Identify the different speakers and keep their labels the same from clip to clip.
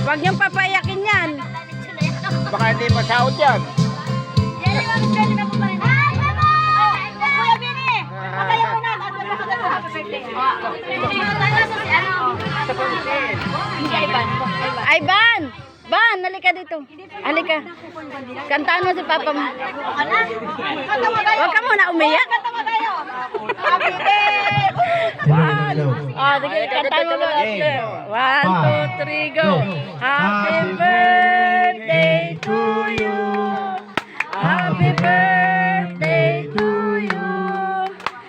Speaker 1: Huwag niyong papayakin yan.
Speaker 2: Baka hindi masahod yan.
Speaker 1: Ay, Ban! Ban, halika dito. Halika. Kantaan mo si Papa mo. Huwag ka muna umiyak. Ah, sige, kantaan mo muna. 1, 2, 3, go. Happy birthday to you. Happy birthday to you.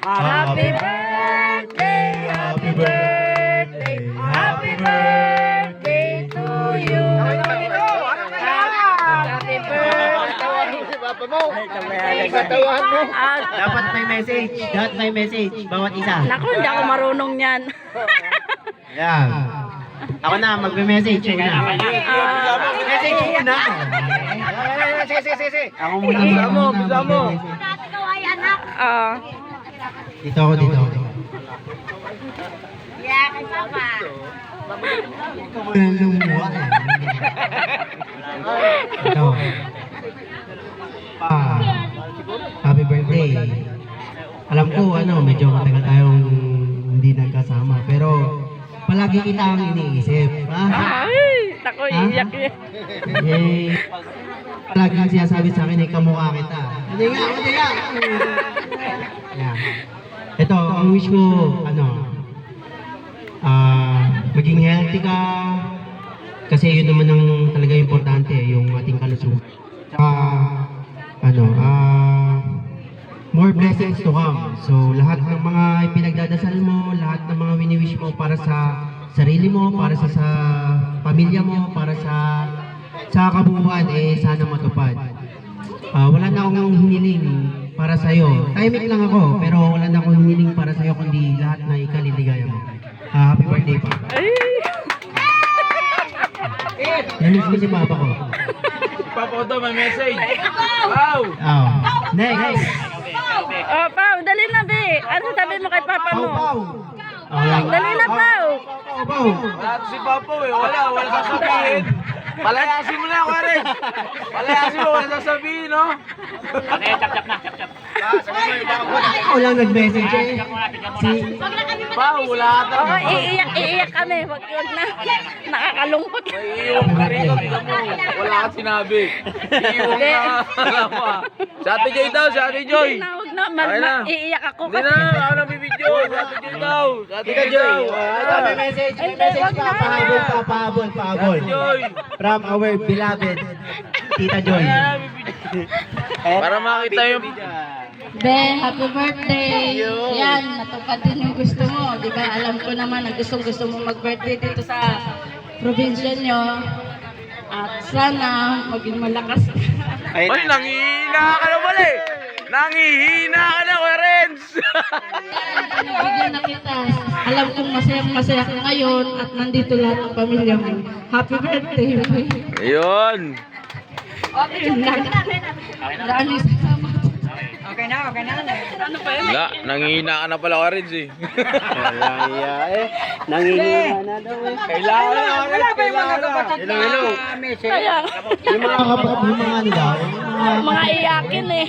Speaker 1: Happy birthday, happy birthday, happy birthday to you. Happy birthday.
Speaker 2: Papa mo. Katawahan mo.
Speaker 3: Dapat may message. Dapat may message. Bawat isa.
Speaker 1: Naku, hindi ako marunong yan.
Speaker 3: Yan. Ako na, magme-message. Ako na. Message muna.
Speaker 2: Sige.
Speaker 3: Ako muna.
Speaker 2: Bisa mo.
Speaker 1: Ah.
Speaker 3: Dito ako, dito ako.
Speaker 1: Yeah, kay Papa.
Speaker 3: Ikaw mo yung lumuha eh. Ito. Happy birthday. Alam ko, medyo matagal tayong hindi nagkasama. Pero, palagi kita ang iniisip. Ha?
Speaker 1: Ay, naku, iiyak yan.
Speaker 3: Eh, palagi ang sinasabi sa akin, kamukha kita. Hindi nga. Yan. Ito, ang wish ko, maging healthy ka. Kasi yun naman ang talaga importante, yung ating kalusugan. More blessings to come. So, lahat ng mga ipinagdadasal mo, lahat ng mga wini-wish mo para sa sarili mo, para sa pamilya mo, para sa kabuuan, sana matupad. Wala na akong hiniling para sa'yo. Timing lang ako, pero wala na akong hiniling para sa'yo, kundi lahat na ikaliligaya mo. Happy birthday pa. Namiss ko si Papa ko.
Speaker 2: Papa ko daw, may message. Wow!
Speaker 3: Next!
Speaker 1: Oh, Pao, dali na, be. Ano sabi mo kay Papa mo? Dali na, Pao.
Speaker 2: Wala si Papa eh. Wala sasabihin. Palayasin mo na, Karen. Palayasin mo, wala sasabihin, no? Okay, chap na.
Speaker 3: Ako lang nag-message eh.
Speaker 2: Pao, wala ka.
Speaker 1: Oo, iiyak kami. Wag na. Nakakalungkot.
Speaker 2: Iiyak ka rin. Wala ka sinabi. Iiyak ka. Si Ate Joy daw, si Ate Joy.
Speaker 1: Huwag na.
Speaker 2: Okay na.
Speaker 1: Iiyak ako.
Speaker 2: Hindi na, ako nang bibidyo. Si Ate Joy daw. Si Ate Joy daw.
Speaker 3: May message ka. Pahabol.
Speaker 2: Ate Joy.
Speaker 3: From our beloved Tita Joy.
Speaker 2: Para makita yung...
Speaker 4: Be, happy birthday! Yan, natupad din yung gusto mo. Di ba? Alam ko naman na gusto mo mag-birthday dito sa probinsya nyo. At sana maging malakas.
Speaker 2: Ay, nangihina ka na pala eh. Nangihina ka na, Clarence.
Speaker 4: Bigyan na kita. Alam kong masaya ka ngayon at nandito lahat ng pamilya mo. Happy birthday!
Speaker 2: Ayun.
Speaker 4: Maraming salamat.
Speaker 2: Wala, nangihina ka na pala, Clarence eh.
Speaker 3: Nangihina na daw eh.
Speaker 2: Kailangan na, wala pa yung mga kapatid na.
Speaker 1: Kaya,
Speaker 3: Yung mga kapatid, yung mga
Speaker 1: mga iyakin eh.